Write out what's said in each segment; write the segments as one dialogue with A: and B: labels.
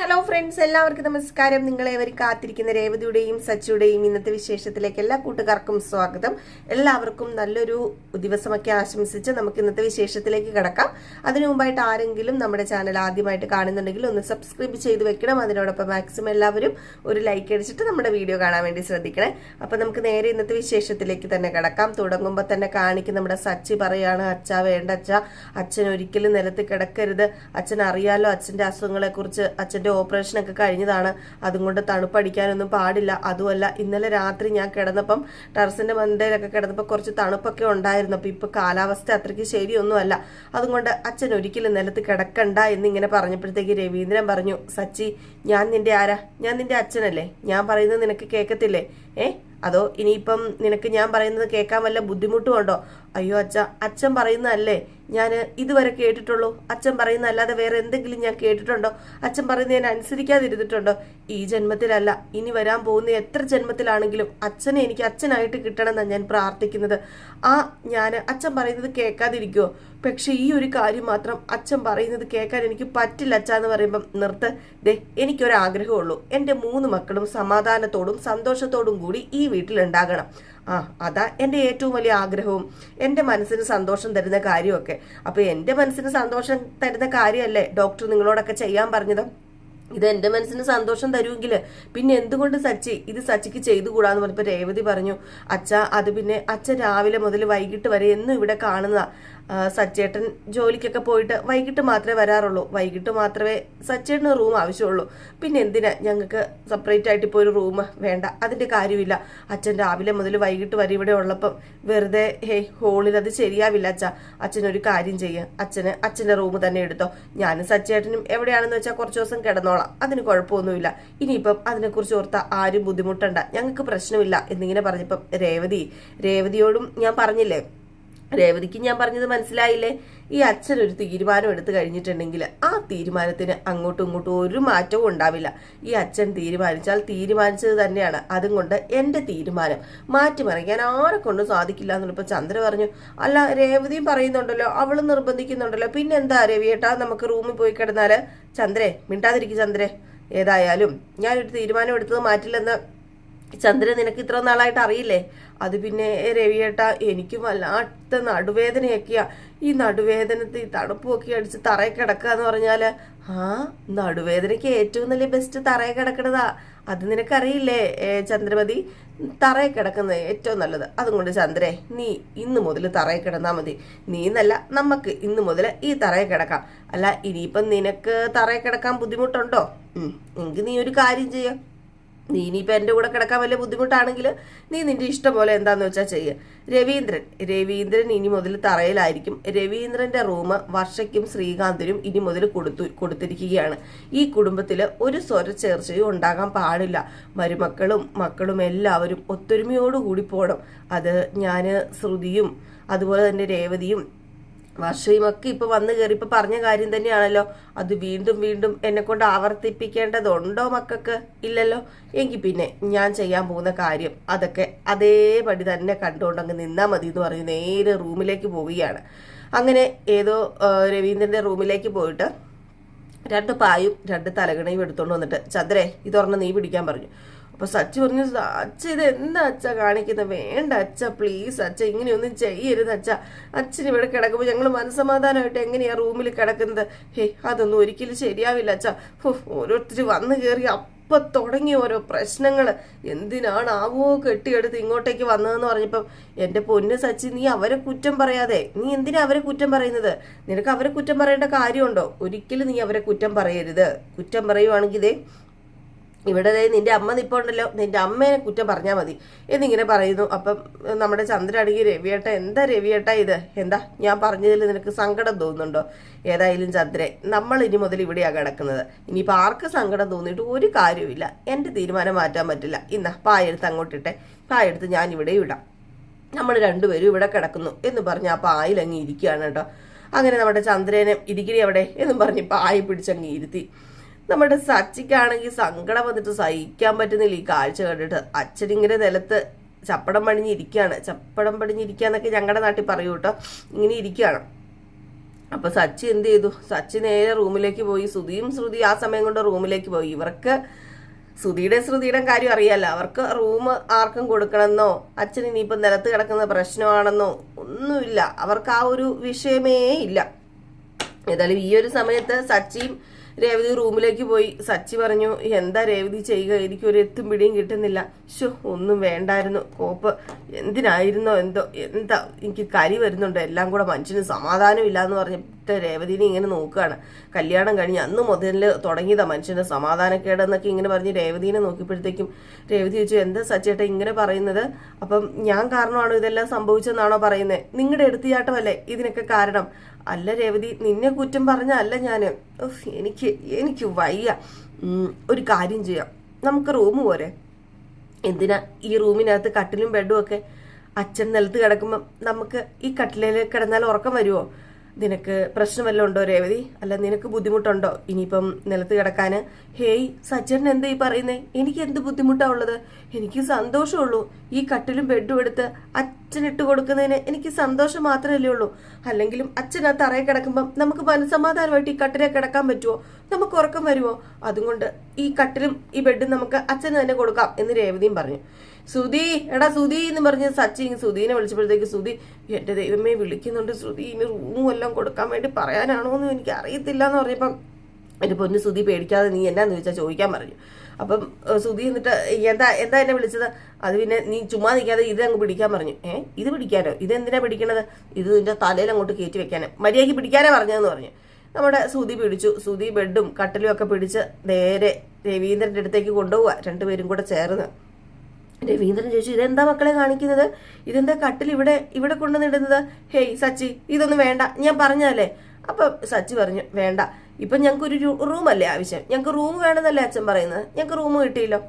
A: Hello friends, എല്ലാവർക്കും നമസ്കാരം. നിങ്ങളേവരും കാത്തിരിക്കുന്ന രേവതിയുടെയും സച്ചിയുടെയും ഇന്നത്തെ വിശേഷത്തിലേക്ക് എല്ലാ കൂട്ടുകാർക്കും സ്വാഗതം. എല്ലാവർക്കും നല്ലൊരു ദിവസമൊക്കെ ആശംസിച്ച് നമുക്ക് ഇന്നത്തെ വിശേഷത്തിലേക്ക് കിടക്കാം. അതിനു മുമ്പായിട്ട് ആരെങ്കിലും നമ്മുടെ ചാനൽ ആദ്യമായിട്ട് കാണുന്നുണ്ടെങ്കിൽ ഒന്ന് സബ്സ്ക്രൈബ് ചെയ്ത് വെക്കണം. അതിനോടൊപ്പം മാക്സിമം എല്ലാവരും ഒരു ലൈക്ക് അടിച്ചിട്ട് നമ്മുടെ വീഡിയോ കാണാൻ വേണ്ടി ശ്രദ്ധിക്കണേ. അപ്പൊ നമുക്ക് നേരെ ഇന്നത്തെ വിശേഷത്തിലേക്ക് തന്നെ കിടക്കാം. തുടങ്ങുമ്പോൾ തന്നെ കാണിക്കും നമ്മുടെ സച്ചി പറയാണ്, അച്ഛാ വേണ്ട അച്ഛാ, അച്ഛൻ ഒരിക്കലും നിലത്ത് കിടക്കരുത്. അച്ഛൻ അറിയാലോ അച്ഛന്റെ അസുഖങ്ങളെ കുറിച്ച്. അച്ഛന്റെ ഓപ്പറേഷനൊക്കെ കഴിഞ്ഞതാണ്, അതുകൊണ്ട് തണുപ്പടിക്കാനൊന്നും പാടില്ല. അതുമല്ല, ഇന്നലെ രാത്രി ഞാൻ കിടന്നപ്പം ടെറസിന്റെ മണ്ടയിലൊക്കെ കിടന്നപ്പോൾ കുറച്ച് തണുപ്പൊക്കെ ഉണ്ടായിരുന്നു. അപ്പൊ ഇപ്പൊ കാലാവസ്ഥ അത്രയ്ക്ക് ശരിയൊന്നുമല്ല, അതുകൊണ്ട് അച്ഛൻ ഒരിക്കലും നിലത്ത് കിടക്കണ്ട എന്നിങ്ങനെ പറഞ്ഞപ്പോഴത്തേക്ക് രവീന്ദ്രൻ പറഞ്ഞു, സച്ചി ഞാൻ നിന്റെ ആരാ? ഞാൻ നിന്റെ അച്ഛനല്ലേ? ഞാൻ പറയുന്നത് നിനക്ക് കേൾക്കത്തില്ലേ? അതോ ഇനിയിപ്പം നിനക്ക് ഞാൻ പറയുന്നത് കേൾക്കാൻ വല്ല ബുദ്ധിമുട്ടും ഉണ്ടോ? അയ്യോ അച്ഛ, അച്ഛൻ പറയുന്നതല്ലേ ഞാൻ ഇതുവരെ കേട്ടിട്ടുള്ളൂ. അച്ഛൻ പറയുന്ന അല്ലാതെ വേറെ എന്തെങ്കിലും ഞാൻ കേട്ടിട്ടുണ്ടോ? അച്ഛൻ പറയുന്നത് ഞാൻ അനുസരിക്കാതിരുന്നിട്ടുണ്ടോ? ഈ ജന്മത്തിലല്ല, ഇനി വരാൻ പോകുന്ന എത്ര ജന്മത്തിലാണെങ്കിലും അച്ഛനെ എനിക്ക് അച്ഛനായിട്ട് കിട്ടണമെന്നാണ് ഞാൻ പ്രാർത്ഥിക്കുന്നത്. ഞാൻ അച്ഛൻ പറയുന്നത് കേൾക്കാതിരിക്കുമോ? പക്ഷെ ഈ ഒരു കാര്യം മാത്രം, അച്ഛൻ പറയുന്നത് കേൾക്കാൻ എനിക്ക് പറ്റില്ല അച്ഛ എന്ന് പറയുമ്പം നിർത്ത്. എനിക്കൊരാഗ്രഹമുള്ളൂ, എൻ്റെ 3 മക്കളും സമാധാനത്തോടും സന്തോഷത്തോടും കൂടി ഈ വീട്ടിലുണ്ടാകണം. അതാ എൻ്റെ ഏറ്റവും വലിയ ആഗ്രഹവും എൻ്റെ മനസ്സിന് സന്തോഷം തരുന്ന കാര്യമൊക്കെ. അപ്പൊ എൻ്റെ മനസ്സിന് സന്തോഷം തരുന്ന കാര്യമല്ലേ ഡോക്ടർ നിങ്ങളോടൊക്കെ ചെയ്യാൻ പറഞ്ഞത്? ഇത് എൻ്റെ മനസ്സിന് സന്തോഷം തരുമെങ്കിൽ പിന്നെ എന്തുകൊണ്ട് സച്ചി ഇത് സച്ചിക്ക് ചെയ്തുകൂടാന്ന് പറഞ്ഞപ്പോൾ രേവതി പറഞ്ഞു, അച്ഛ അത് പിന്നെ അച്ഛൻ രാവിലെ മുതൽ വൈകിട്ട് വരെ എന്നും ഇവിടെ കാണുന്നതാ. സച്ചേട്ടൻ ജോലിക്കൊക്കെ പോയിട്ട് വൈകിട്ട് മാത്രമേ വരാറുള്ളൂ. വൈകിട്ട് മാത്രമേ സച്ചേട്ടന് റൂം ആവശ്യമുള്ളൂ. പിന്നെ എന്തിനാ ഞങ്ങൾക്ക് സെപ്പറേറ്റ് ആയിട്ട് ഇപ്പോൾ ഒരു റൂം വേണ്ട, അതിന്റെ കാര്യമില്ല. അച്ഛൻ രാവിലെ മുതൽ വൈകിട്ട് വരെ ഇവിടെ ഉള്ളപ്പം വെറുതെ ഹോളിൽ അത് ശരിയാവില്ല അച്ഛ. അച്ഛനൊരു കാര്യം ചെയ്യുക, അച്ഛൻ്റെ റൂം തന്നെ എടുത്തോ. ഞാനും സച്ചേട്ടനും എവിടെയാണെന്ന് വെച്ചാൽ കുറച്ച് ദിവസം കിടന്നോളാം, അതിന് കുഴപ്പമൊന്നുമില്ല. ഇനിയിപ്പം അതിനെക്കുറിച്ച് ഓർത്താൽ ആരും ബുദ്ധിമുട്ടണ്ട, ഞങ്ങൾക്ക് പ്രശ്നമില്ല എന്നിങ്ങനെ പറഞ്ഞപ്പം രേവതിയോടും ഞാൻ പറഞ്ഞില്ലേ, രേവതിക്ക് ഞാൻ പറഞ്ഞത് മനസ്സിലായില്ലേ? ഈ അച്ഛൻ ഒരു തീരുമാനം എടുത്തു കഴിഞ്ഞിട്ടുണ്ടെങ്കിൽ ആ തീരുമാനത്തിന് അങ്ങോട്ടും ഇങ്ങോട്ടും ഒരു മാറ്റവും ഉണ്ടാവില്ല. ഈ അച്ഛൻ തീരുമാനിച്ചാൽ തീരുമാനിച്ചത് തന്നെയാണ്. അതുകൊണ്ട് എൻ്റെ തീരുമാനം മാറ്റിമറിക്കാൻ ആരെ കൊണ്ടും സാധിക്കില്ല എന്നുള്ളപ്പോൾ ചന്ദ്ര പറഞ്ഞു, അല്ല രേവതിയും പറയുന്നുണ്ടല്ലോ, അവളും നിർബന്ധിക്കുന്നുണ്ടല്ലോ, പിന്നെന്താ രവിയേട്ടാ നമുക്ക് റൂമിൽ പോയി കിടന്നാല്? ചന്ദ്രേ മിണ്ടാതിരിക്കും ചന്ദ്രേ. ഏതായാലും ഞാനൊരു തീരുമാനം എടുത്തത് മാറ്റില്ലെന്ന് ചന്ദ്രൻ നിനക്ക് ഇത്ര നാളായിട്ട് അറിയില്ലേ? അത് പിന്നെ രവിയേട്ടാ, എനിക്ക് വല്ലാത്ത നടുവേദനയൊക്കെയാ. ഈ നടുവേദനത്തിൽ തണുപ്പൊക്കെ അടിച്ച് തറയിൽ കിടക്കുക എന്ന് പറഞ്ഞാല് നടുവേദനയ്ക്ക് ഏറ്റവും നല്ല ബെസ്റ്റ് തറയിൽ കിടക്കണതാ. അത് നിനക്കറിയില്ലേ ചന്ദ്രമതി? തറയിൽ കിടക്കുന്നത് ഏറ്റവും നല്ലത്. അതുകൊണ്ട് ചന്ദ്രേ, നീ ഇന്ന് മുതൽ തറയിൽ കിടന്നാ മതി. നീ എന്നല്ല, നമുക്ക് ഇന്ന് മുതൽ ഈ തറയിൽ കിടക്കാം. അല്ല ഇനിയിപ്പം നിനക്ക് തറയിൽ കിടക്കാൻ ബുദ്ധിമുട്ടുണ്ടോ? എങ്കിൽ നീ ഒരു കാര്യം ചെയ്യാം, നീ ഇനിയിപ്പോൾ എൻ്റെ കൂടെ കിടക്കാൻ വലിയ ബുദ്ധിമുട്ടാണെങ്കിൽ നീ നിന്റെ ഇഷ്ടം പോലെ എന്താന്ന് വെച്ചാൽ ചെയ്യുക. രവീന്ദ്രൻ ഇനി മുതൽ തറയിലായിരിക്കും. രവീന്ദ്രന്റെ റൂം വർഷയ്ക്കും ശ്രീകാന്തിനും ഇനി മുതൽ കൊടുത്തിരിക്കുകയാണ്. ഈ കുടുംബത്തിൽ ഒരു സ്വരച്ചേർച്ചയും ഉണ്ടാകാൻ പാടില്ല. മക്കളും എല്ലാവരും ഒത്തൊരുമയോടുകൂടി പോകണം. അത് ഞാൻ ശ്രുതിയും അതുപോലെ തന്നെ രേവതിയും വർഷയും ഒക്കെ ഇപ്പൊ വന്നു കയറി ഇപ്പൊ പറഞ്ഞ കാര്യം തന്നെയാണല്ലോ. അത് വീണ്ടും വീണ്ടും എന്നെ കൊണ്ട് ആവർത്തിപ്പിക്കേണ്ടതുണ്ടോ മക്കൾക്ക്? ഇല്ലല്ലോ. എങ്കിൽ പിന്നെ ഞാൻ ചെയ്യാൻ പോകുന്ന കാര്യം അതൊക്കെ അതേപടി തന്നെ കണ്ടുകൊണ്ടങ്ങ് നിന്നാ മതി എന്ന് പറഞ്ഞ് നേരെ റൂമിലേക്ക് പോവുകയാണ്. അങ്ങനെ ഏതോ രവീന്ദ്രന്റെ റൂമിലേക്ക് പോയിട്ട് 2 പായും 2 തലകണയും എടുത്തോണ്ട് വന്നിട്ട്, ചന്ദ്രേ ഇതൊരെണ്ണം നീ പിടിക്കാൻ പറഞ്ഞു. അപ്പൊ സച്ചി പറഞ്ഞു, അച്ഛ ഇത് എന്താ അച്ഛ കാണിക്കുന്നത്? വേണ്ട അച്ഛ, പ്ലീസ് അച്ഛ, ഇങ്ങനെയൊന്നും ചെയ്യരുത് അച്ഛ. അച്ഛൻ ഇവിടെ കിടക്കുമ്പോൾ ഞങ്ങൾ മനസ്സമാധാനമായിട്ട് എങ്ങനെയാ റൂമിൽ കിടക്കുന്നത്? അതൊന്നും ഒരിക്കലും ശരിയാവില്ല അച്ഛ. ഓരോരുത്തർ വന്നു കയറി അപ്പൊ തുടങ്ങി ഓരോ പ്രശ്നങ്ങൾ. എന്തിനാണാവോ കെട്ടിയെടുത്ത് ഇങ്ങോട്ടേക്ക് വന്നതെന്ന് പറഞ്ഞപ്പം, എൻ്റെ പൊന്ന് സച്ചി, നീ അവരെ കുറ്റം പറയാതെ. നീ എന്തിനാ അവരെ കുറ്റം പറയുന്നത്? നിനക്ക് അവരെ കുറ്റം പറയേണ്ട കാര്യമുണ്ടോ? ഒരിക്കലും നീ അവരെ കുറ്റം പറയരുത്. കുറ്റം പറയുവാണെങ്കിൽ ഇവിടെ നിന്റെ അമ്മ നിപ്പോണ്ടല്ലോ, നിന്റെ അമ്മയെ കുറ്റം പറഞ്ഞാൽ മതി എന്നിങ്ങനെ പറയുന്നു. അപ്പം നമ്മുടെ ചന്ദ്രനാണെങ്കിൽ, രവിയേട്ട എന്താ രവിയേട്ട ഇത്? എന്താ ഞാൻ പറഞ്ഞതിൽ നിനക്ക് സങ്കടം തോന്നുന്നുണ്ടോ? ഏതായാലും ചന്ദ്രേ, നമ്മൾ ഇനി മുതൽ ഇവിടെയാണ് കിടക്കുന്നത്. ഇനിയിപ്പോൾ ആർക്ക് സങ്കടം തോന്നിയിട്ട് ഒരു കാര്യമില്ല. എൻ്റെ തീരുമാനം മാറ്റാൻ പറ്റില്ല. പായെടുത്ത് അങ്ങോട്ടിട്ടെ, പായെടുത്ത് ഞാൻ ഇവിടെ ഇടാം. നമ്മൾ രണ്ടുപേരും ഇവിടെ കിടക്കുന്നു എന്ന് പറഞ്ഞ് ആ പായിലങ്ങ് ഇരിക്കുകയാണ് കേട്ടോ. അങ്ങനെ നമ്മുടെ ചന്ദ്രനെ ഇരിക്കണി അവിടെ എന്നും പറഞ്ഞ് പായ പിടിച്ചങ്ങ് ഇരുത്തി. നമ്മുടെ സച്ചിക്കാണെങ്കിൽ സങ്കടം വന്നിട്ട് സഹിക്കാൻ പറ്റുന്നില്ല ഈ കാഴ്ച കണ്ടിട്ട്. അച്ഛനിങ്ങനെ നിലത്ത് ചപ്പടം പണിഞ്ഞിരിക്കുകയാണ്. ചപ്പടം പണിഞ്ഞിരിക്കുക എന്നൊക്കെ ഞങ്ങളുടെ നാട്ടിൽ പറയൂ കേട്ടോ. ഇങ്ങനെ ഇരിക്കുകയാണ്. അപ്പൊ സച്ചി എന്ത് ചെയ്തു? സച്ചി നേരെ റൂമിലേക്ക് പോയി. ശ്രുതി ആ സമയം കൊണ്ട് റൂമിലേക്ക് പോയി. ഇവർക്ക് ശ്രുതിയുടെ കാര്യം അറിയാലോ. അവർക്ക് റൂം ആർക്കും കൊടുക്കണമെന്നോ അച്ഛൻ ഇനിയിപ്പം നിലത്ത് കിടക്കുന്ന പ്രശ്നമാണെന്നോ ഒന്നുമില്ല. അവർക്ക് ആ ഒരു വിഷയമേ ഇല്ല. ഏതായാലും ഈ ഒരു സമയത്ത് സച്ചിയും രേവതി റൂമിലേക്ക് പോയി. സച്ചി പറഞ്ഞു, എന്താ രേവതി ചെയ്യുക, എനിക്കൊരു എത്തും പിടിയും കിട്ടുന്നില്ല. ഒന്നും വേണ്ടായിരുന്നു, കോപ്പ് എന്തിനായിരുന്നോ എന്തോ, എന്താ എനിക്ക് കരി വരുന്നുണ്ട്, എല്ലാം കൂടെ മനുഷ്യന് സമാധാനം ഇല്ല എന്ന് പറഞ്ഞിട്ട് രേവതിനെ ഇങ്ങനെ നോക്കുകയാണ്. കല്യാണം കഴിഞ്ഞ് അന്ന് മുതൽ തുടങ്ങിയതാ മനുഷ്യന് സമാധാനക്കേടെന്നൊക്കെ ഇങ്ങനെ പറഞ്ഞ് രേവതിനെ നോക്കിയപ്പോഴത്തേക്കും രേവതി ചോദിച്ചു, എന്താ സച്ചേട്ട ഇങ്ങനെ പറയുന്നത്? അപ്പം ഞാൻ കാരണമാണോ ഇതെല്ലാം സംഭവിച്ചെന്നാണോ പറയുന്നത്? നിങ്ങളുടെ എടുത്തുചാട്ടമല്ലേ ഇതിനൊക്കെ കാരണം? അല്ല രേവതി, നിന്നെ കുറ്റം പറഞ്ഞല്ല ഞാൻ. എനിക്ക് വയ്യ. ഒരു കാര്യം ചെയ്യാം, നമുക്ക് റൂം പോരെ? എന്തിനാ ഈ റൂമിനകത്ത് കട്ടിലും ബെഡും ഒക്കെ? അച്ഛൻ നിലത്ത് കിടക്കുമ്പം നമുക്ക് ഈ കട്ടിലിൽ കിടന്നാൽ ഉറക്കം വരുമോ? നിനക്ക് പ്രശ്നം വല്ലതും ഉണ്ടോ രേവതി? അല്ല നിനക്ക് ബുദ്ധിമുട്ടുണ്ടോ ഇനിയിപ്പം നിലത്ത് കിടക്കാൻ? ഹേയ് സച്ചേട്ടൻ എന്താ ഈ പറയുന്നേ? എനിക്ക് എന്ത് ബുദ്ധിമുട്ടാ ഉള്ളത്? എനിക്ക് സന്തോഷമുള്ളൂ. ഈ കട്ടിലും ബെഡും എടുത്ത് അച്ഛനിട്ട് കൊടുക്കുന്നതിന് എനിക്ക് സന്തോഷം മാത്രമല്ലേ ഉള്ളൂ. അല്ലെങ്കിലും അച്ഛൻ ആ തറയിൽ കിടക്കുമ്പം നമുക്ക് മനസ്സമാധാനമായിട്ട് ഈ കട്ടിലെ കിടക്കാൻ പറ്റുമോ? നമുക്ക് ഉറക്കം വരുമോ? അതുകൊണ്ട് ഈ കട്ടിലും ഈ ബെഡും നമുക്ക് അച്ഛന് തന്നെ കൊടുക്കാം എന്ന് രേവതിയും പറഞ്ഞു. സുധി, എടാ സുധി എന്ന് പറഞ്ഞ് സച്ചി സുധീനെ വിളിച്ചപ്പോഴത്തേക്ക് സുധി, എന്റെ ദൈവമേ വിളിക്കുന്നുണ്ട്, ശ്രുതി ഇനി റൂമും എല്ലാം കൊടുക്കാൻ വേണ്ടി പറയാനാണോ എന്ന് എനിക്ക് അറിയത്തില്ല എന്ന് പറഞ്ഞപ്പം എന്റെ പൊന്ന് സുധി പേടിക്കാതെ നീ എന്നാന്ന് ചോദിച്ചാൽ ചോദിക്കാൻ പറഞ്ഞു. അപ്പം സുധി എന്നിട്ട് എന്താ എന്നെ വിളിച്ചത്? അത് പിന്നെ നീ ചുമ്മാ നിൽക്കാതെ ഇത് അങ്ങ് പിടിക്കാൻ പറഞ്ഞു. ഇത് പിടിക്കാനോ? ഇതെന്തിനാ പിടിക്കണത്? ഇത് നിന്റെ തലയിൽ അങ്ങോട്ട് കയറ്റി വെക്കാനോ, മര്യാദയ്ക്ക് പിടിക്കാനേ പറഞ്ഞതെന്ന് പറഞ്ഞു. നമ്മുടെ സുധി പിടിച്ചു. സുധി ബെഡും കട്ടിലും ഒക്കെ പിടിച്ച് നേരെ രവീന്ദ്രന്റെ അടുത്തേക്ക് കൊണ്ടുപോവുക, രണ്ടുപേരും കൂടെ ചേർന്ന്. രവീന്ദ്രൻ ചോദിച്ചു, ഇതെന്താ മക്കളെ കാണിക്കുന്നത്? ഇതെന്താ കട്ടിൽ ഇവിടെ കൊണ്ടുവന്നിടുന്നത്? ഹേയ് സച്ചി, ഇതൊന്നും വേണ്ട, ഞാൻ പറഞ്ഞല്ലേ. അപ്പൊ സച്ചി പറഞ്ഞു, വേണ്ട, ഇപ്പൊ ഞങ്ങൾക്കൊരു റൂമല്ലേ ആവശ്യം, ഞങ്ങൾക്ക് റൂം വേണമെന്നല്ലേ അച്ഛൻ പറയുന്നത്. ഞങ്ങൾക്ക് റൂം കിട്ടിയില്ലോ.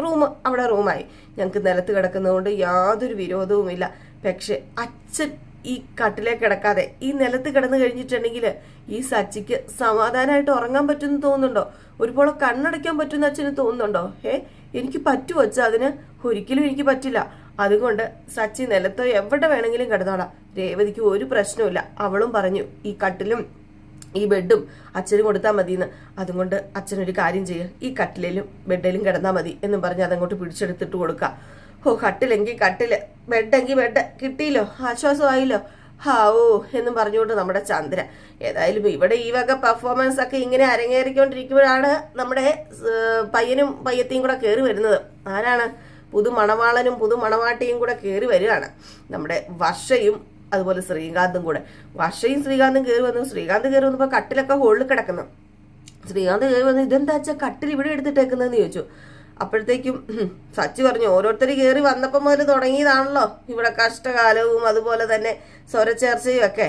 A: റൂം അവിടെ റൂമായി. ഞങ്ങൾക്ക് നിലത്ത് കിടക്കുന്നതുകൊണ്ട് യാതൊരു വിരോധവുമില്ല. പക്ഷെ അച്ഛൻ ഈ കട്ടിലേക്ക് കിടക്കാതെ ഈ നിലത്ത് കിടന്നു കഴിഞ്ഞിട്ടുണ്ടെങ്കിൽ ഈ സച്ചിക്ക് സമാധാനമായിട്ട് ഉറങ്ങാൻ പറ്റുമെന്ന് തോന്നുന്നുണ്ടോ? ഒരുപോലെ കണ്ണടയ്ക്കാൻ പറ്റുമെന്ന് അച്ഛന് തോന്നുന്നുണ്ടോ? എനിക്ക് പറ്റുമോ അച്ഛാ? അതിന് ഒരിക്കലും എനിക്ക് പറ്റില്ല. അതുകൊണ്ട് സച്ചി നിലത്തോ എവിടെ വേണമെങ്കിലും കിടന്നോളാം, രേവതിക്ക് ഒരു പ്രശ്നമില്ല. അവളും പറഞ്ഞു, ഈ കട്ടിലും ഈ ബെഡും അച്ഛനും കൊടുത്താൽ മതിയെന്ന്. അതുകൊണ്ട് അച്ഛനൊരു കാര്യം ചെയ്യുക, ഈ കട്ടിലും ബെഡിലും കിടന്നാൽ മതി എന്നും പറഞ്ഞ് അതങ്ങോട്ട് പിടിച്ചെടുത്തിട്ട് കൊടുക്കുക. കട്ടിലെങ്കിൽ കട്ടില്, ബെഡെങ്കിൽ ബെഡ്, കിട്ടിയില്ലോ, ആശ്വാസമായില്ലോ. ഓ എന്നും പറഞ്ഞുകൊണ്ട് നമ്മുടെ ചന്ദ്ര. ഏതായാലും ഇവിടെ ഈ വക പെർഫോമൻസ് ഒക്കെ ഇങ്ങനെ അരങ്ങേറിക്കൊണ്ടിരിക്കുമ്പോഴാണ് നമ്മുടെ പയ്യനും പയ്യത്തെയും കൂടെ കയറി വരുന്നത്. ആരാണ്? പുതുമണവാളനും പുതുമണവാട്ടിയും കൂടെ കയറി വരികയാണ്. നമ്മുടെ വർഷയും അതുപോലെ ശ്രീകാന്തും കൂടെ. വർഷയും ശ്രീകാന്തും കയറി വന്നു. ശ്രീകാന്ത് കയറി വന്നപ്പോൾ കട്ടിലൊക്കെ ഹോളിൽ കിടക്കുന്നു. ശ്രീകാന്ത് കയറി വന്നു, ഇതെന്താ വെച്ചാൽ കട്ടിൽ ഇവിടെ എടുത്തിട്ടേക്കുന്നതെന്ന് ചോദിച്ചു. അപ്പോഴത്തേക്കും സച്ചി പറഞ്ഞു, ഓരോരുത്തർ കയറി വന്നപ്പോൾ മുതൽ തുടങ്ങിയതാണല്ലോ ഇവിടെ കഷ്ടകാലവും അതുപോലെ തന്നെ സ്വരച്ചേർച്ചയും ഒക്കെ.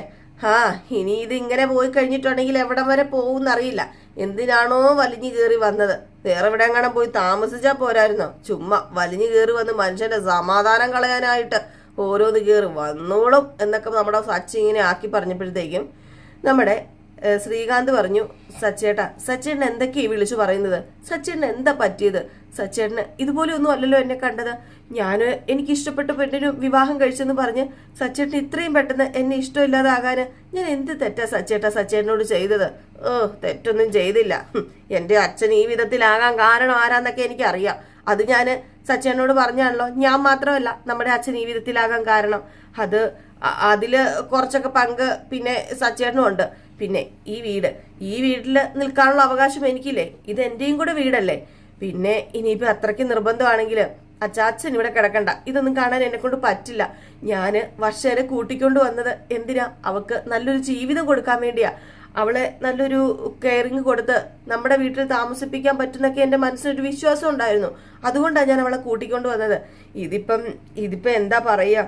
A: ഇനി ഇത് ഇങ്ങനെ പോയി കഴിഞ്ഞിട്ടുണ്ടെങ്കിൽ എവിടം വരെ പോകുന്നറിയില്ല. എന്തിനാണോ വലിഞ്ഞു കയറി വന്നത്? വേറെ എവിടെ എങ്ങനെ പോയി താമസിച്ചാൽ പോരായിരുന്നോ? ചുമ്മാ വലിഞ്ഞു കയറി വന്ന് മനുഷ്യന്റെ സമാധാനം കളയാനായിട്ട് ഓരോന്ന് കയറി വന്നോളും എന്നൊക്കെ നമ്മുടെ സച്ചി ഇങ്ങനെ ആക്കി പറഞ്ഞപ്പോഴത്തേക്കും നമ്മുടെ ശ്രീകാന്ത് പറഞ്ഞു, സച്ചേട്ടൻ എന്തൊക്കെയാ വിളിച്ചു പറയുന്നത്? സച്ചേട്ടന് എന്താ പറ്റിയത്? സച്ചേട്ടന് ഇതുപോലെ ഒന്നും അല്ലല്ലോ എന്നെ കണ്ടത്. എനിക്ക് ഇഷ്ടപ്പെട്ട പെണ്ണിന് വിവാഹം കഴിച്ചെന്ന് പറഞ്ഞ് സച്ചേട്ടന് ഇത്രയും പെട്ടെന്ന് എന്നെ ഇഷ്ടമില്ലാതാകാന് ഞാൻ എന്ത് തെറ്റാ സച്ചേട്ടനോട് ചെയ്തത്? തെറ്റൊന്നും ചെയ്തില്ല. എന്റെ അച്ഛൻ ഈ വിധത്തിലാകാൻ കാരണം ആരാന്നൊക്കെ എനിക്കറിയാം. അത് ഞാൻ സച്ചേട്ടനോട് പറഞ്ഞാണല്ലോ. ഞാൻ മാത്രമല്ല, നമ്മുടെ അച്ഛൻ ഈ വിധത്തിലാകാൻ കാരണം അതില് കുറച്ചൊക്കെ പങ്ക് പിന്നെ സച്ചേട്ടനും ഉണ്ട്. പിന്നെ ഈ വീട്ടിൽ നിൽക്കാനുള്ള അവകാശം എനിക്കില്ലേ? ഇത് എന്റെയും കൂടെ വീടല്ലേ? പിന്നെ ഇനിയിപ്പോ അത്രയ്ക്ക് നിർബന്ധമാണെങ്കിൽ അച്ഛൻ ഇവിടെ കിടക്കണ്ട. ഇതൊന്നും കാണാൻ എന്നെ കൊണ്ട് പറ്റില്ല. ഞാന് വർഷേരെ കൂട്ടിക്കൊണ്ട് വന്നത് എന്തിനാ? അവക്ക് നല്ലൊരു ജീവിതം കൊടുക്കാൻ വേണ്ടിയാ. അവളെ നല്ലൊരു കെയറിങ് കൊടുത്ത് നമ്മുടെ വീട്ടിൽ താമസിപ്പിക്കാൻ പറ്റുന്നൊക്കെ എന്റെ മനസ്സിനൊരു വിശ്വാസം ഉണ്ടായിരുന്നു. അതുകൊണ്ടാണ് ഞാൻ അവളെ കൂട്ടിക്കൊണ്ട് വന്നത്. ഇതിപ്പം എന്താ പറയാ,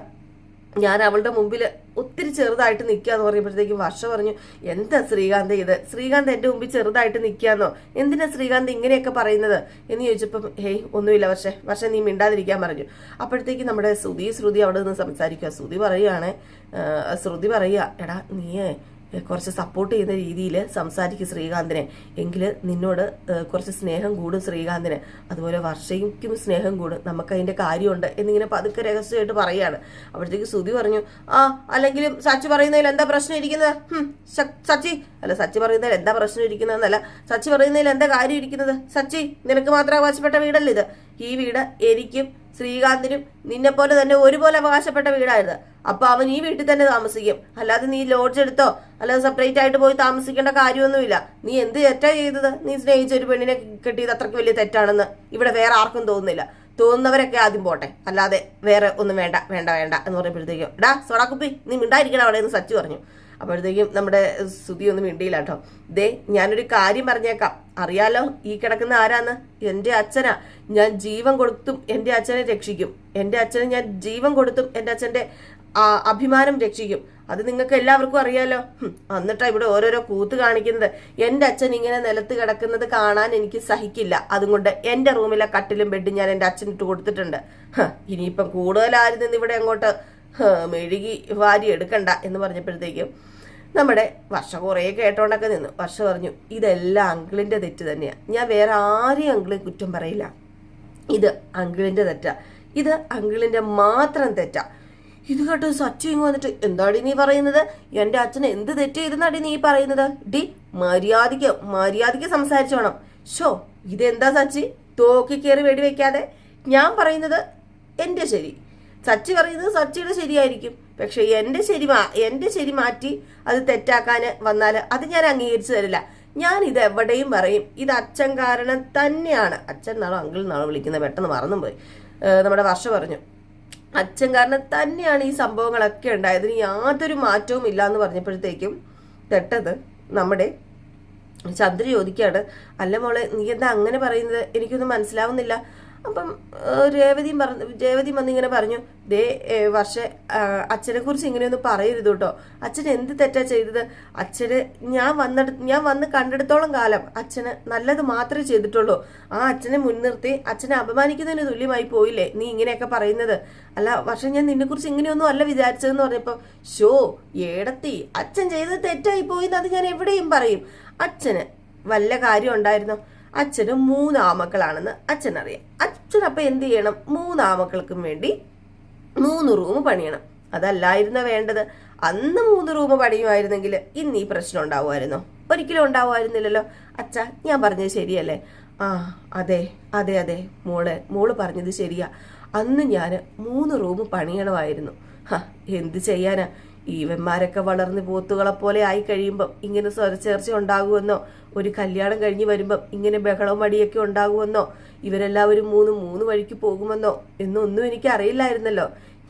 A: ഞാൻ അവളുടെ മുമ്പിൽ ഒത്തിരി ചെറുതായിട്ട് നിൽക്കാന്ന് പറയുമ്പോഴത്തേക്കും വർഷ പറഞ്ഞു, എന്താ ശ്രീകാന്ത് ഇത്? ശ്രീകാന്ത് എന്റെ മുമ്പിൽ ചെറുതായിട്ട് നിൽക്കാന്നോ? എന്തിനാ ശ്രീകാന്ത് ഇങ്ങനെയൊക്കെ പറയുന്നത് എന്ന് ചോദിച്ചപ്പം, ഒന്നുമില്ല വർഷ നീ മിണ്ടാതിരിക്കാൻ പറഞ്ഞു. അപ്പോഴത്തേക്ക് നമ്മുടെ ശ്രുതി അവിടെ നിന്ന് സംസാരിക്കുക. ശ്രുതി പറയുക, എടാ നീയേ കുറച്ച് സപ്പോർട്ട് ചെയ്യുന്ന രീതിയിൽ സംസാരിക്കും ശ്രീകാന്തിനെ, എങ്കിൽ നിന്നോട് കുറച്ച് സ്നേഹം കൂടും ശ്രീകാന്തിന്, അതുപോലെ വർഷയ്ക്കും സ്നേഹം കൂടും, നമുക്ക് അതിൻ്റെ കാര്യമുണ്ട് എന്നിങ്ങനെ പതുക്കെ രഹസ്യമായിട്ട് പറയുകയാണ്. അപ്പോഴത്തേക്ക് ശ്രുതി പറഞ്ഞു, അല്ലെങ്കിലും സച്ചി പറയുന്നതിൽ എന്താ പ്രശ്നം ഇരിക്കുന്നത്? സച്ചി പറയുന്നതിൽ എന്താ പ്രശ്നം ഇരിക്കുന്നതെന്നല്ല, സച്ചി പറയുന്നതിൽ എന്താ കാര്യം ഇരിക്കുന്നത്? സച്ചി, നിനക്ക് മാത്രം അവകാശപ്പെട്ട വീടല്ല ഇത്. ഈ വീട് എനിക്കും ശ്രീകാന്തിനും നിന്നെ പോലെ തന്നെ ഒരുപോലെ അവകാശപ്പെട്ട വീടായിരുന്നു. അപ്പൊ അവൻ ഈ വീട്ടിൽ തന്നെ താമസിക്കും, അല്ലാതെ നീ ലോഡ്ജ് എടുത്തോ അല്ലാതെ സെപ്പറേറ്റ് ആയിട്ട് പോയി താമസിക്കേണ്ട കാര്യമൊന്നുമില്ല. നീ എന്ത് തെറ്റാ ചെയ്തത്? നീ സ്നേഹിച്ച ഒരു പെണ്ണിനെ കെട്ടിയത് അത്രയ്ക്ക് വലിയ തെറ്റാണെന്ന് ഇവിടെ വേറെ ആർക്കും തോന്നുന്നില്ല. തോന്നുന്നവരൊക്കെ ആദ്യം പോട്ടെ, അല്ലാതെ വേറെ ഒന്നും വേണ്ട വേണ്ട വേണ്ട എന്ന് പറയുമ്പോഴത്തേക്കും, സോഡാക്കുപ്പി നീ മിണ്ടായിരിക്കണം അവിടെ എന്ന് സച്ചി പറഞ്ഞു. അപ്പോഴത്തേക്കും നമ്മുടെ ശ്രുതി ഒന്നും മിണ്ടിയില്ല കേട്ടോ. ഞാനൊരു കാര്യം പറഞ്ഞേക്കാം, അറിയാലോ ഈ കിടക്കുന്ന ആരാന്ന്? എൻ്റെ അച്ഛനാ. ഞാൻ ജീവൻ കൊടുത്തും എൻ്റെ അച്ഛനെ രക്ഷിക്കും. എൻ്റെ അച്ഛനെ ഞാൻ ജീവൻ കൊടുത്തും എൻ്റെ അച്ഛൻ്റെ അഭിമാനം രക്ഷിക്കും. അത് നിങ്ങൾക്ക് എല്ലാവർക്കും അറിയാലോ. എന്നിട്ടാ ഇവിടെ ഓരോരോ കൂത്ത് കാണിക്കുന്നത്. എൻ്റെ അച്ഛൻ ഇങ്ങനെ നിലത്ത് കിടക്കുന്നത് കാണാൻ എനിക്ക് സഹിക്കില്ല. അതുകൊണ്ട് എൻ്റെ റൂമിലെ കട്ടിലും ബെഡും ഞാൻ എൻ്റെ അച്ഛനിട്ട് കൊടുത്തിട്ടുണ്ട്. ഇനിയിപ്പം കൂടുതലായിരുന്നു ഇവിടെ അങ്ങോട്ട് മെഴുകി വാരി എടുക്കണ്ട എന്ന് പറഞ്ഞപ്പോഴത്തേക്കും നമ്മുടെ വർഷ കുറേ കേട്ടോണ്ടൊക്കെ നിന്നു. വർഷ പറഞ്ഞു, ഇതെല്ലാം അങ്കിളിൻ്റെ തെറ്റ് തന്നെയാണ്. ഞാൻ വേറെ ആരെയും അങ്കിളെ കുറ്റം പറയില്ല. ഇത് അങ്കിളിൻ്റെ തെറ്റാ, ഇത് അങ്കിളിൻ്റെ മാത്രം തെറ്റാ. ഇത് കേട്ട് സച്ചു ഇങ്ങ് വന്നിട്ട്, എന്താടി നീ പറയുന്നത്? എൻ്റെ അച്ഛൻ എന്ത് തെറ്റ് ചെയ്തെന്നാടി നീ പറയുന്നത്? മര്യാദയ്ക്ക് സംസാരിച്ചു വേണം. ഇതെന്താ സച്ചി തോക്കി കയറി വെടിവെക്കാതെ? ഞാൻ പറയുന്നത് എൻ്റെ ശരി, സച്ചി പറയുന്നത് സച്ചിയുടെ ശരിയായിരിക്കും. പക്ഷെ എൻ്റെ ശരി മാറ്റി അത് തെറ്റാക്കാൻ വന്നാൽ അത് ഞാൻ അംഗീകരിച്ചു തരില്ല. ഞാൻ ഇത് എവിടെയും പറയും, ഇത് അച്ഛൻ കാരണം തന്നെയാണ്. അച്ഛൻ നാളോ അങ്കിൾ നാളോ വിളിക്കുന്നത് പെട്ടെന്ന് മറന്നും പോയി. നമ്മുടെ വർഷ പറഞ്ഞു, അച്ഛൻ കാരണം തന്നെയാണ് ഈ സംഭവങ്ങളൊക്കെ ഉണ്ടായതിന് യാതൊരു മാറ്റവും ഇല്ല എന്ന് പറഞ്ഞപ്പോഴത്തേക്കും തെറ്റത് നമ്മുടെ ചന്ദ്ര ചോദിക്കുകയാണ്, അല്ല മോളെ നീ എന്താ അങ്ങനെ പറയുന്നത്? എനിക്കൊന്നും മനസ്സിലാവുന്നില്ല. അപ്പം രേവതി വന്നിങ്ങനെ പറഞ്ഞു, വർഷ അച്ഛനെ കുറിച്ച് ഇങ്ങനെയൊന്നും പറയരുത് കേട്ടോ. അച്ഛൻ എന്ത് തെറ്റാ ചെയ്തത്? അച്ഛന് ഞാൻ വന്ന് കണ്ടെടുത്തോളം കാലം അച്ഛന് നല്ലത് മാത്രമേ ചെയ്തിട്ടുള്ളൂ. ആ അച്ഛനെ മുൻനിർത്തി അച്ഛനെ അപമാനിക്കുന്നതിന് തുല്യമായി പോയില്ലേ നീ ഇങ്ങനെയൊക്കെ പറയുന്നത്? അല്ല വർഷ, ഞാൻ നിന്നെക്കുറിച്ച് ഇങ്ങനെയൊന്നും അല്ല വിചാരിച്ചതെന്ന് പറഞ്ഞപ്പോൾ, ഏടത്തി അച്ഛൻ ചെയ്തത് തെറ്റായി പോയിന്ന് അത് ഞാൻ എവിടെയും പറയും. അച്ഛന് വല്ല കാര്യം ഉണ്ടായിരുന്നോ? അച്ഛന് 3 ആമക്കളാണെന്ന് അച്ഛനറിയാം. അച്ഛൻ അപ്പം എന്ത് ചെയ്യണം? 3 ആമക്കൾക്കും വേണ്ടി 3 റൂം പണിയണം. അതല്ലായിരുന്നോ വേണ്ടത്? അന്ന് 3 റൂം പണിയുമായിരുന്നെങ്കിൽ ഇന്ന് ഈ പ്രശ്നം ഉണ്ടാവുമായിരുന്നോ? ഒരിക്കലും ഉണ്ടാവുമായിരുന്നില്ലല്ലോ. അച്ഛാ, ഞാൻ പറഞ്ഞത് ശരിയല്ലേ? അതെ മോള് പറഞ്ഞത് ശരിയാ. അന്ന് ഞാൻ 3 റൂം പണിയണമായിരുന്നു. എന്ത് ചെയ്യാനാ? ഈവന്മാരൊക്കെ വളർന്ന് പോത്തുകളെ പോലെ ആയി കഴിയുമ്പം ഇങ്ങനെ സ്വരച്ചേർച്ച ഉണ്ടാകുമെന്നോ, ഒരു കല്യാണം കഴിഞ്ഞ് വരുമ്പം ഇങ്ങനെ ബഹളവും മടിയൊക്കെ ഉണ്ടാകുമെന്നോ, ഇവരെല്ലാവരും 3 വഴിക്ക് പോകുമെന്നോ എന്നൊന്നും എനിക്ക് അറിയില്ലായിരുന്നല്ലോ.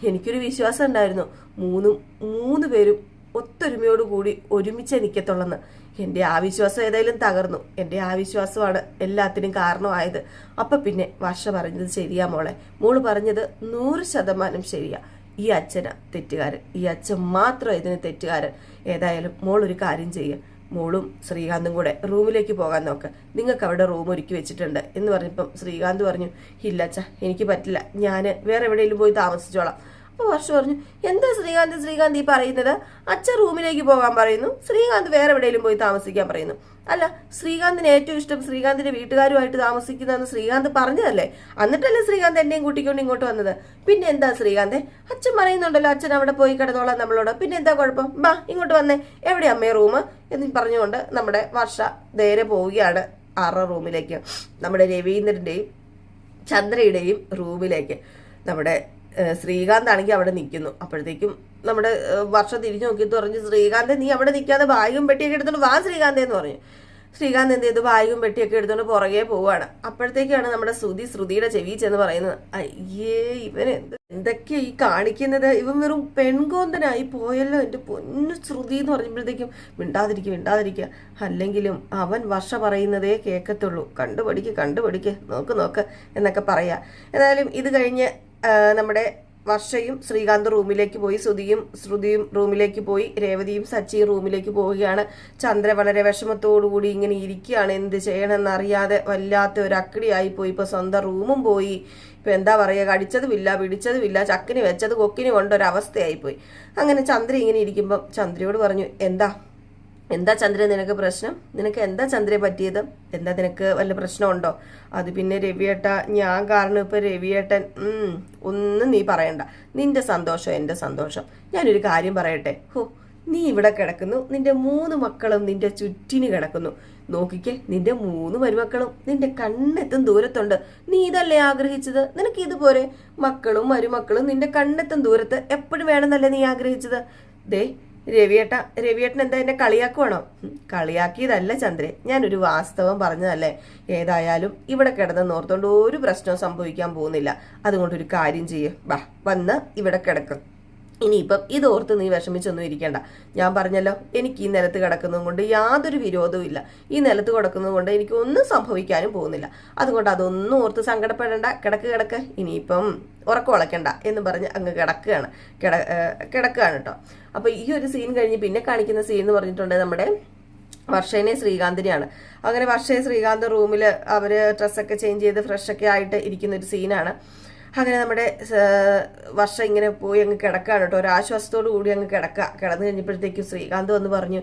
A: എനിക്കൊരു വിശ്വാസം ഉണ്ടായിരുന്നു 3 പേരും ഒത്തൊരുമയോടുകൂടി ഒരുമിച്ച് നിൽക്കത്തുള്ളെന്ന്. എൻ്റെ ആ വിശ്വാസം ഏതായാലും തകർന്നു. എൻ്റെ ആ വിശ്വാസമാണ് എല്ലാത്തിനും കാരണമായത്. അപ്പം പിന്നെ വർഷ പറഞ്ഞത് ശരിയാ മോളെ. മോള് പറഞ്ഞത് 100% ശരിയാ. ഈ അച്ഛനാ തെറ്റുകാരൻ, ഈ അച്ഛൻ മാത്രം ഇതിന് തെറ്റുകാരൻ. ഏതായാലും മോളൊരു കാര്യം ചെയ്യുക, മോളും ശ്രീകാന്തും കൂടെ റൂമിലേക്ക് പോകാൻ നോക്ക്. നിങ്ങൾക്ക് അവിടെ റൂം ഒരുക്കി വെച്ചിട്ടുണ്ട് എന്ന് പറഞ്ഞപ്പം ശ്രീകാന്ത് പറഞ്ഞു, ഇല്ല അച്ഛാ, എനിക്ക് പറ്റില്ല, ഞാൻ വേറെ എവിടെയെങ്കിലും പോയി താമസിച്ചോളാം. അപ്പോൾ വർഷ പറഞ്ഞു, എന്താ ശ്രീകാന്ത് ഈ പറയുന്നത്? അച്ഛൻ റൂമിലേക്ക് പോകാൻ പറയുന്നു, ശ്രീകാന്ത് വേറെ എവിടെയെങ്കിലും പോയി താമസിക്കാൻ പറയുന്നു. അല്ല, ശ്രീകാന്തിന് ഏറ്റവും ഇഷ്ടം ശ്രീകാന്തിന്റെ വീട്ടുകാരുമായിട്ട് താമസിക്കുന്നതെന്ന് ശ്രീകാന്ത് പറഞ്ഞതല്ലേ? എന്നിട്ടല്ലേ ശ്രീകാന്ത് എന്നെയും കൂട്ടിക്കൊണ്ട് ഇങ്ങോട്ട് വന്നത്? പിന്നെ എന്താ ശ്രീകാന്ത്? അച്ഛൻ പറയുന്നുണ്ടല്ലോ അച്ഛൻ അവിടെ പോയി കിടന്നോളാം നമ്മളോട്, പിന്നെ എന്താ കുഴപ്പം? ഇങ്ങോട്ട് വന്നേ, എവിടെ അമ്മേ റൂം എന്ന് പറഞ്ഞുകൊണ്ട് നമ്മുടെ വർഷ നേരെ പോവുകയാണ് 6 റൂമിലേക്ക്, നമ്മുടെ രവീന്ദ്രന്റെയും ചന്ദ്രയുടെയും റൂമിലേക്ക്. നമ്മുടെ ശ്രീകാന്ത് ആണെങ്കിൽ അവിടെ നിൽക്കുന്നു. അപ്പോഴത്തേക്കും നമ്മുടെ വർഷ തിരിഞ്ഞു നോക്കിയിട്ട് പറഞ്ഞു, ശ്രീകാന്ത് നീ അവിടെ നിൽക്കാതെ ബാഗും പെട്ടിയൊക്കെ എടുത്തോണ്ട് വാ ശ്രീകാന്ത് എന്ന് പറഞ്ഞു. ശ്രീകാന്ത് എന്ത് ചെയ്തു? ബാഗും പെട്ടിയൊക്കെ എടുത്തോണ്ട് പുറകെ പോവാണ്. അപ്പോഴത്തേക്കാണ് നമ്മുടെ ശ്രുതിയുടെ ചെവി ചെന്ന് പറയുന്നത്, അയ്യേ ഇവൻ എന്തൊക്കെയാ ഈ കാണിക്കുന്നത്? ഇവൻ വെറും പെൺകോന്തനായി പോയല്ലോ എൻ്റെ പൊന്നു ശ്രുതി എന്ന് പറഞ്ഞപ്പോഴത്തേക്കും, മിണ്ടാതിരിക്കുക, അല്ലെങ്കിലും അവൻ വർഷ പറയുന്നതേ കേൾക്കത്തുള്ളൂ, കണ്ടുപടിക്ക് നോക്ക് എന്നൊക്കെ പറയാ. ഏതായാലും ഇത് കഴിഞ്ഞ് നമ്മുടെ വർഷയും ശ്രീകാന്ത് റൂമിലേക്ക് പോയി, ശ്രുതിയും റൂമിലേക്ക് പോയി, രേവതിയും സച്ചിയും റൂമിലേക്ക് പോവുകയാണ്. ചന്ദ്ര വളരെ വിഷമത്തോടുകൂടി ഇങ്ങനെ ഇരിക്കുകയാണ്, എന്ത് ചെയ്യണമെന്നറിയാതെ വല്ലാത്ത ഒരു അക്കിടിയായി പോയി. ഇപ്പൊ സ്വന്തം റൂമും പോയി, ഇപ്പൊ എന്താ പറയുക, കടിച്ചതുമില്ല പിടിച്ചതുമില്ല, ചക്കിന് വെച്ചത് കൊക്കിന് കൊണ്ടൊരവസ്ഥയായി പോയി. അങ്ങനെ ചന്ദ്ര ഇങ്ങനെ ഇരിക്കുമ്പം ചന്ദ്രയോട് പറഞ്ഞു, എന്താ എന്താ ചന്ദ്ര നിനക്ക് പ്രശ്നം? നിനക്ക് എന്താ ചന്ദ്രയെ പറ്റിയത്? എന്താ നിനക്ക് വല്ല പ്രശ്നമുണ്ടോ? അത് പിന്നെ രവിയേട്ട, ഞാൻ കാരണം ഇപ്പൊ രവിയേട്ടൻ ഒന്നും നീ പറയണ്ട. നിന്റെ സന്തോഷം എന്റെ സന്തോഷം. ഞാനൊരു കാര്യം പറയട്ടെ. നീ ഇവിടെ കിടക്കുന്നു, നിന്റെ 3 മക്കളും നിന്റെ ചുറ്റിന് കിടക്കുന്നു. നോക്കിക്കേ, നിന്റെ 3 മരുമക്കളും നിന്റെ കണ്ണെത്തും ദൂരത്തുണ്ട്. നീ ഇതല്ലേ ആഗ്രഹിച്ചത്? നിനക്ക് ഇതുപോലെ മക്കളും മരുമക്കളും നിന്റെ കണ്ണെത്തും ദൂരത്ത് എപ്പോഴും വേണമെന്നല്ലേ നീ ആഗ്രഹിച്ചത്? ദേ രവിയേട്ടൻ എന്താ എന്നെ കളിയാക്കുവാണോ? കളിയാക്കിയതല്ല ചന്ദ്രേ, ഞാനൊരു വാസ്തവം പറഞ്ഞതല്ലേ. ഏതായാലും ഇവിടെ കിടന്ന് ഓർത്തോണ്ട് ഒരു പ്രശ്നവും സംഭവിക്കാൻ പോകുന്നില്ല. അതുകൊണ്ടൊരു കാര്യം ചെയ്യ്, വന്ന് ഇവിടെ കിടക്കും. ഇനിയിപ്പം ഇതോർത്ത് നീ വിഷമിച്ചൊന്നും ഇരിക്കേണ്ട. ഞാൻ പറഞ്ഞല്ലോ, എനിക്ക് ഈ നിലത്ത് കിടക്കുന്നത് കൊണ്ട് യാതൊരു വിരോധവും ഇല്ല. ഈ നിലത്ത് കിടക്കുന്നത് കൊണ്ട് എനിക്ക് ഒന്നും സംഭവിക്കാനും പോകുന്നില്ല. അതുകൊണ്ട് അതൊന്നും ഓർത്ത് സങ്കടപ്പെടേണ്ട. കിടക്ക്. ഇനിയിപ്പം ഉറക്കം ഉളയ്ക്കണ്ട എന്ന് പറഞ്ഞ് അങ്ങ് കിടക്കുകയാണ് കേട്ടോ. അപ്പൊ ഈ ഒരു സീൻ കഴിഞ്ഞ് പിന്നെ കാണിക്കുന്ന സീൻ എന്ന് പറഞ്ഞിട്ടുണ്ട് നമ്മുടെ വർഷേനെ ശ്രീകാന്തിനെയാണ്. അങ്ങനെ വർഷയെ ശ്രീകാന്ത് റൂമിൽ അവര് ഡ്രസ്സൊക്കെ ചേഞ്ച് ചെയ്ത് ഫ്രഷൊക്കെ ആയിട്ട് ഇരിക്കുന്ന ഒരു സീനാണ്. അങ്ങനെ നമ്മുടെ വർഷ ഇങ്ങനെ പോയി അങ്ങ് കിടക്കുകയാണ് കേട്ടോ. ഒരാശ്വാസത്തോടു കൂടി അങ്ങ് കിടന്നു കഴിഞ്ഞപ്പോഴത്തേക്കും ശ്രീകാന്ത് വന്ന് പറഞ്ഞു,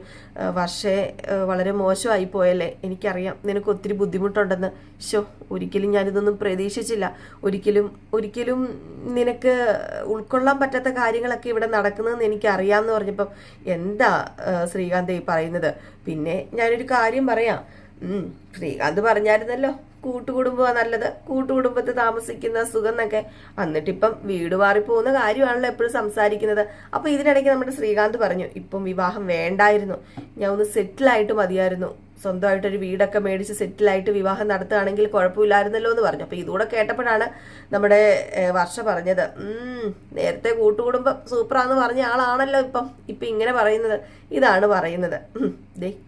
A: വർഷയെ വളരെ മോശമായി പോയല്ലേ, എനിക്കറിയാം നിനക്ക് ഒത്തിരി ബുദ്ധിമുട്ടുണ്ടെന്ന്. ഒരിക്കലും ഞാനിതൊന്നും പ്രതീക്ഷിച്ചില്ല. ഒരിക്കലും നിനക്ക് ഉൾക്കൊള്ളാൻ പറ്റാത്ത കാര്യങ്ങളൊക്കെ ഇവിടെ നടക്കുന്നതെന്ന് എനിക്കറിയാമെന്ന് പറഞ്ഞപ്പം എന്താ ശ്രീകാന്ത് ഈ പറയുന്നത്? പിന്നെ ഞാനൊരു കാര്യം പറയാം. ശ്രീകാന്ത് പറഞ്ഞായിരുന്നല്ലോ കൂട്ടുകുടുംബമാണ് നല്ലത്, കൂട്ടുകുടുംബത്തിൽ താമസിക്കുന്ന സുഖം എന്നൊക്കെ. എന്നിട്ടിപ്പം വീട് മാറിപ്പോകുന്ന കാര്യമാണല്ലോ എപ്പോഴും സംസാരിക്കുന്നത്. അപ്പൊ ഇതിനിടയ്ക്ക് നമ്മുടെ ശ്രീകാന്ത് പറഞ്ഞു, ഇപ്പം വിവാഹം വേണ്ടായിരുന്നു, ഞാൻ ഒന്ന് സെറ്റിലായിട്ട് മതിയായിരുന്നു, സ്വന്തമായിട്ടൊരു വീടൊക്കെ മേടിച്ച് സെറ്റിലായിട്ട് വിവാഹം നടത്തുകയാണെങ്കിൽ കുഴപ്പമില്ലായിരുന്നല്ലോ എന്ന് പറഞ്ഞു. അപ്പൊ ഇതുകൂടെ കേട്ടപ്പോഴാണ് നമ്മുടെ വർഷ പറഞ്ഞത്, നേരത്തെ കൂട്ടുകുടുംബം സൂപ്പറാന്ന് പറഞ്ഞ ആളാണല്ലോ ഇപ്പം ഇങ്ങനെ പറയുന്നത്. ഇതാണ് പറയുന്നത്,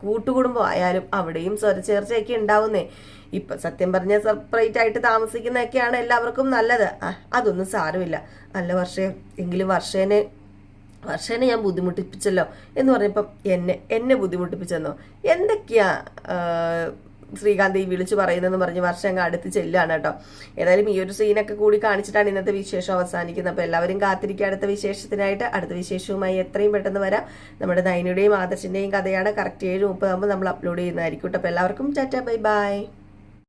A: കൂട്ടുകുടുംബം ആയാലും അവിടെയും സ്വരച്ചേർച്ചയൊക്കെ ഉണ്ടാവുന്നേ. ഇപ്പൊ സത്യം പറഞ്ഞ സെപ്പറേറ്റ് ആയിട്ട് താമസിക്കുന്നതൊക്കെയാണ് എല്ലാവർക്കും നല്ലത്. അതൊന്നും സാരമില്ല. അല്ല വർഷേ, എങ്കിലും വർഷേനെ ഞാൻ ബുദ്ധിമുട്ടിപ്പിച്ചല്ലോ എന്ന് പറഞ്ഞപ്പം എന്നെ ബുദ്ധിമുട്ടിപ്പിച്ചെന്നോ? എന്തൊക്കെയാ ശ്രീകാന്ത് ഈ വിളിച്ചു പറയുന്നതെന്ന് പറഞ്ഞ് വർഷം അങ്ങ് അടുത്ത് ചെല്ലാണ് കേട്ടോ. ഏതായാലും ഈ ഒരു സീനൊക്കെ കൂടി കാണിച്ചിട്ടാണ് ഇന്നത്തെ വിശേഷം അവസാനിക്കുന്നത്. അപ്പൊ എല്ലാവരും കാത്തിരിക്കുക അടുത്ത വിശേഷത്തിനായിട്ട്. അടുത്ത വിശേഷവുമായി എത്രയും പെട്ടെന്ന് വരാം. നമ്മുടെ നയനയുടെയും ആദർശിന്റെയും കഥയാണ്. കറക്റ്റ് 7:30 ആകുമ്പോൾ നമ്മൾ അപ്ലോഡ് ചെയ്യുന്നതായിരിക്കും. അപ്പൊ എല്ലാവർക്കും ടാറ്റ, ബൈ ബൈ.